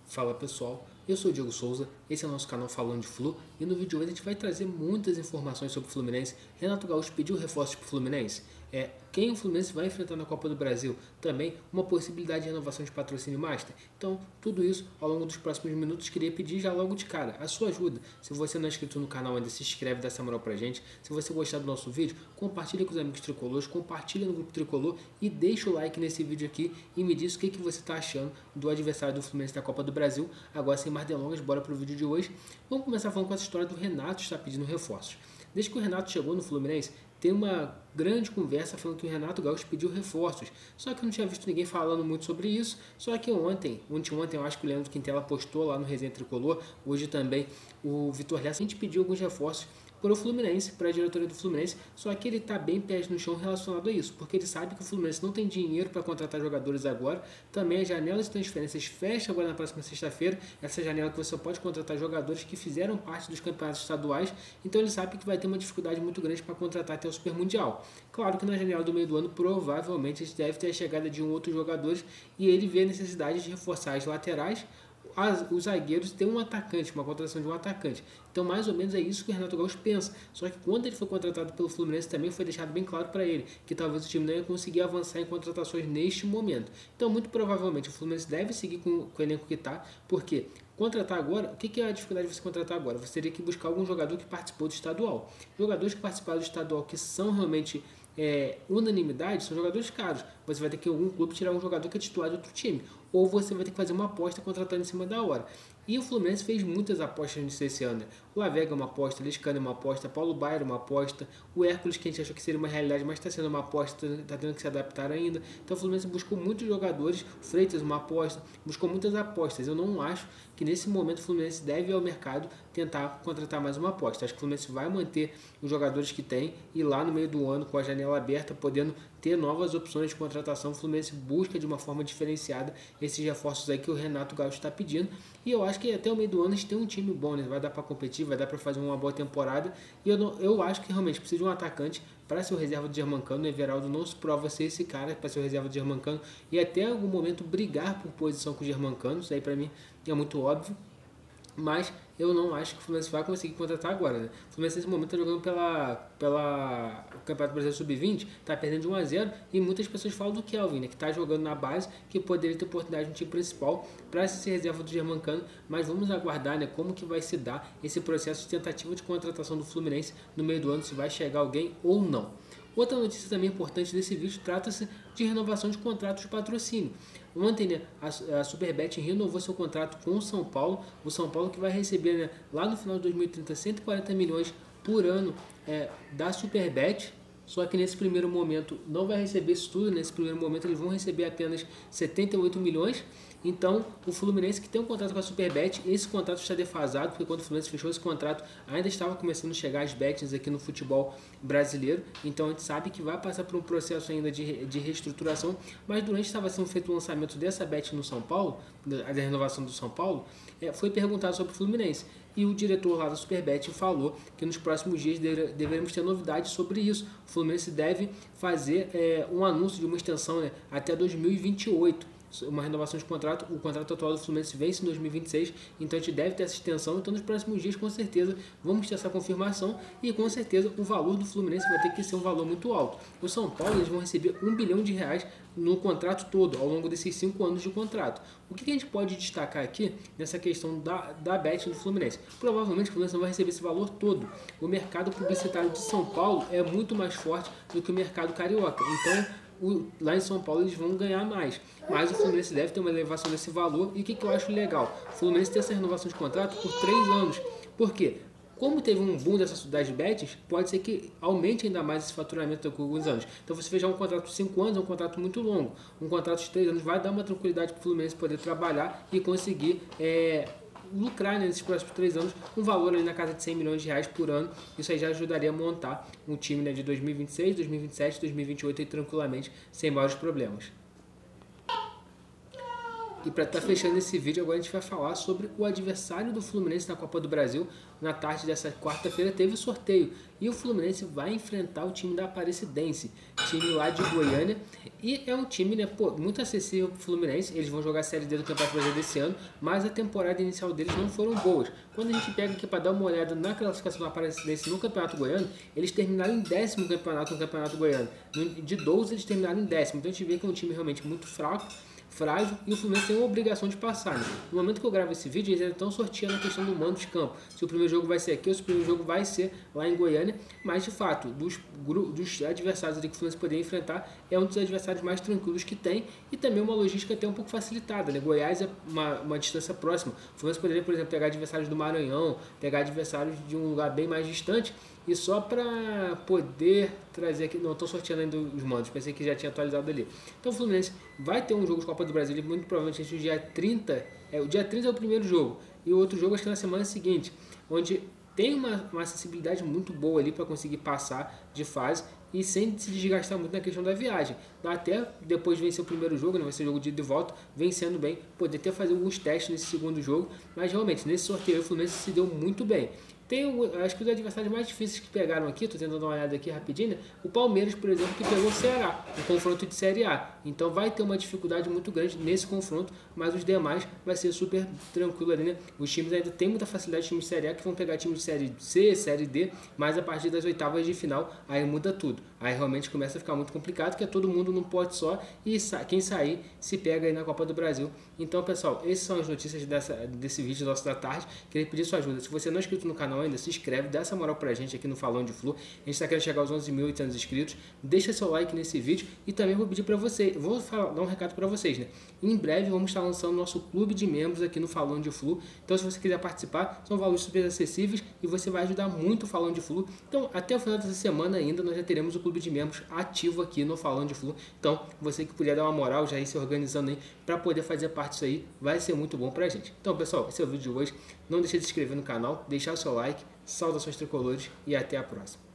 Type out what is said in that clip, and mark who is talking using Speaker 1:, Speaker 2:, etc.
Speaker 1: Fala pessoal, eu sou o Diego Souza, esse é o nosso canal Falando de Flu e no vídeo de hoje a gente vai trazer muitas informações sobre o Fluminense. Renato Gaúcho pediu reforços para o Fluminense? Quem o Fluminense vai enfrentar na Copa do Brasil? Também uma possibilidade de renovação de patrocínio master? Então, tudo isso ao longo dos próximos minutos, queria pedir já logo de cara a sua ajuda. Se você não é inscrito no canal ainda, se inscreve, dá essa moral pra gente. Se você gostar do nosso vídeo, compartilha com os amigos tricolores, compartilha no grupo tricolor e deixa o like nesse vídeo aqui e me diz o que você está achando do adversário do Fluminense da Copa do Brasil. Agora, sem mais delongas, bora pro vídeo de hoje. Vamos começar falando com essa história do Renato estar pedindo reforços. Desde que o Renato chegou no Fluminense, tem uma grande conversa falando que o Renato Gaúcho pediu reforços. Só que eu não tinha visto ninguém falando muito sobre isso. Só que ontem eu acho que o Leandro Quintela postou lá no Resenha Tricolor. Hoje também o Vitor Lessa, a gente pediu alguns reforços para o Fluminense, para a diretoria do Fluminense, só que ele está bem pés no chão relacionado a isso, porque ele sabe que o Fluminense não tem dinheiro para contratar jogadores agora. Também a janela de transferências fecha agora na próxima sexta-feira, essa janela que você pode contratar jogadores que fizeram parte dos campeonatos estaduais, então ele sabe que vai ter uma dificuldade muito grande para contratar até o Super Mundial. Claro que na janela do meio do ano, provavelmente, a gente deve ter a chegada de um outro jogador e ele vê a necessidade de reforçar as laterais, os zagueiros, ter um atacante, uma contratação de um atacante. Então, mais ou menos é isso que o Renato Gaúcho pensa. Só que quando ele foi contratado pelo Fluminense, também foi deixado bem claro para ele que talvez o time não ia conseguir avançar em contratações neste momento. Então, muito provavelmente, o Fluminense deve seguir com o elenco que está, porque contratar agora, o que é a dificuldade de você contratar agora? Você teria que buscar algum jogador que participou do estadual. Jogadores que participaram do estadual, que são realmente unanimidade, são jogadores caros. Você vai ter que em algum clube tirar um jogador que é titular de outro time, ou você vai ter que fazer uma aposta contratando em cima da hora. E o Fluminense fez muitas apostas nisso esse ano. O Lavega é uma aposta, o Liscano é uma aposta, Paulo Baier é uma aposta, o Hércules, que a gente achou que seria uma realidade, mas está sendo uma aposta, está tendo que se adaptar ainda. Então o Fluminense buscou muitos jogadores, o Freitas uma aposta, buscou muitas apostas. Eu não acho que nesse momento o Fluminense deve ir ao mercado tentar contratar mais uma aposta. Acho que o Fluminense vai manter os jogadores que tem e lá no meio do ano, com a janela aberta, podendo ter novas opções de contratação, o Fluminense busca de uma forma diferenciada esses reforços aí que o Renato Gaúcho está pedindo. E eu acho que até o meio do ano a gente tem um time bom, né? Vai dar para competir, vai dar para fazer uma boa temporada. E eu acho que realmente precisa de um atacante para ser o reserva do Germancano. O Everaldo não se prova ser esse cara para ser o reserva do Germancano e até em algum momento brigar por posição com o Germancano. Isso aí para mim é muito óbvio. Mas eu não acho que o Fluminense vai conseguir contratar agora, né? O Fluminense nesse momento está jogando pela Campeonato Brasileiro Sub-20, está perdendo de 1-0 e muitas pessoas falam do Kelvin, né? Que está jogando na base, que poderia ter oportunidade no time principal para ser reserva do Germancano, mas vamos aguardar, né? Como que vai se dar esse processo de tentativa de contratação do Fluminense no meio do ano, se vai chegar alguém ou não. Outra notícia também importante desse vídeo trata-se de renovação de contratos de patrocínio. Ontem, né, a Superbet renovou seu contrato com o São Paulo. O São Paulo que vai receber, né, lá no final de 2030 140 milhões por ano da Superbet. Só que nesse primeiro momento não vai receber isso tudo. Nesse primeiro momento eles vão receber apenas 78 milhões. Então o Fluminense, que tem um contrato com a Superbet, esse contrato está defasado, porque quando o Fluminense fechou esse contrato ainda estava começando a chegar as bets aqui no futebol brasileiro. Então a gente sabe que vai passar por um processo ainda de reestruturação. Mas durante estava sendo feito o lançamento dessa bet no São Paulo, da renovação do São Paulo, foi perguntado sobre o Fluminense. E o diretor lá da Superbet falou que nos próximos dias deveremos ter novidades sobre isso. O Fluminense deve fazer um anúncio de uma extensão, né, até 2028. Uma renovação de contrato. O contrato atual do Fluminense vence em 2026, então a gente deve ter essa extensão. Então nos próximos dias com certeza vamos ter essa confirmação e com certeza o valor do Fluminense vai ter que ser um valor muito alto. O São Paulo eles vão receber R$1 bilhão no contrato todo, ao longo desses 5 anos de contrato. O que a gente pode destacar aqui nessa questão da bet do Fluminense? Provavelmente o Fluminense não vai receber esse valor todo. O mercado publicitário de São Paulo é muito mais forte do que o mercado carioca, então lá em São Paulo eles vão ganhar mais, mas o Fluminense deve ter uma elevação desse valor. E o que eu acho legal? O Fluminense ter essa renovação de contrato por 3 anos, por quê? Como teve um boom das bets, pode ser que aumente ainda mais esse faturamento com alguns anos. Então você fechar um contrato de 5 anos, é um contrato muito longo. Um contrato de 3 anos vai dar uma tranquilidade para o Fluminense poder trabalhar e conseguir lucrar, né, nesses próximos 3 anos um valor ali na casa de 100 milhões de reais por ano. Isso aí já ajudaria a montar um time, né, de 2026, 2027, 2028 e tranquilamente, sem maiores problemas. E para estar fechando esse vídeo, agora a gente vai falar sobre o adversário do Fluminense na Copa do Brasil. Na tarde dessa quarta-feira teve o sorteio e o Fluminense vai enfrentar o time da Aparecidense, time lá de Goiânia. E é um time, né, muito acessível para o Fluminense. Eles vão jogar a Série D do Campeonato Brasileiro desse ano, mas a temporada inicial deles não foram boas. Quando a gente pega aqui para dar uma olhada na classificação da Aparecidense no Campeonato Goiano, eles terminaram em 10º campeonato no Campeonato Goiano. De 12 eles terminaram em 10º, então a gente vê que é um time realmente muito fraco, frágil, e o Fluminense tem uma obrigação de passar, né? No momento que eu gravo esse vídeo, eles ainda estão sorteando a questão do mando de campo. Se o primeiro jogo vai ser aqui ou se o primeiro jogo vai ser lá em Goiânia. Mas, de fato, dos adversários ali que o Fluminense poderia enfrentar, é um dos adversários mais tranquilos que tem e também uma logística até um pouco facilitada, né? Goiás é uma distância próxima. O Fluminense poderia, por exemplo, pegar adversários do Maranhão, pegar adversários de um lugar bem mais distante. E só para poder trazer aqui, não estou sorteando ainda os mandos, pensei que já tinha atualizado ali. Então o Fluminense vai ter um jogo de Copa do Brasil, muito provavelmente no dia 30, o dia 30 é o primeiro jogo, e o outro jogo acho que é na semana seguinte, onde tem uma acessibilidade muito boa ali para conseguir passar de fase e sem se desgastar muito na questão da viagem. Dá até depois de vencer o primeiro jogo, né, vai ser jogo de ida e volta, vencendo bem, poder até fazer alguns testes nesse segundo jogo, mas realmente nesse sorteio o Fluminense se deu muito bem. Acho que os adversários mais difíceis que pegaram aqui, estou tentando dar uma olhada aqui rapidinho, né? O Palmeiras, por exemplo, que pegou o Ceará, um confronto de Série A. Então vai ter uma dificuldade muito grande nesse confronto, mas os demais vai ser super tranquilo ali, né? Os times ainda têm muita facilidade, times de Série A que vão pegar times de Série C, Série D, mas a partir das oitavas de final, aí muda tudo. Aí realmente começa a ficar muito complicado, que é todo mundo num pote só e quem sair se pega aí na Copa do Brasil. Então, pessoal, essas são as notícias desse vídeo nosso da tarde. Queria pedir sua ajuda. Se você não é inscrito no canal ainda, se inscreve, dá essa moral pra gente aqui no Falando de Flu. A gente está querendo chegar aos 11.800 inscritos. Deixa seu like nesse vídeo e também vou pedir para vocês, dar um recado para vocês, né? Em breve vamos estar lançando nosso clube de membros aqui no Falando de Flu. Então, se você quiser participar, são valores super acessíveis e você vai ajudar muito o Falando de Flu. Então, até o final dessa semana ainda nós já teremos o clube de membros ativo aqui no Falando de Flu. Então, você que puder dar uma moral, já ir se organizando aí para poder fazer parte disso aí, vai ser muito bom pra gente. Então, pessoal, esse é o vídeo de hoje. Não deixe de se inscrever no canal, deixar o seu like. Saudações tricolores e até a próxima.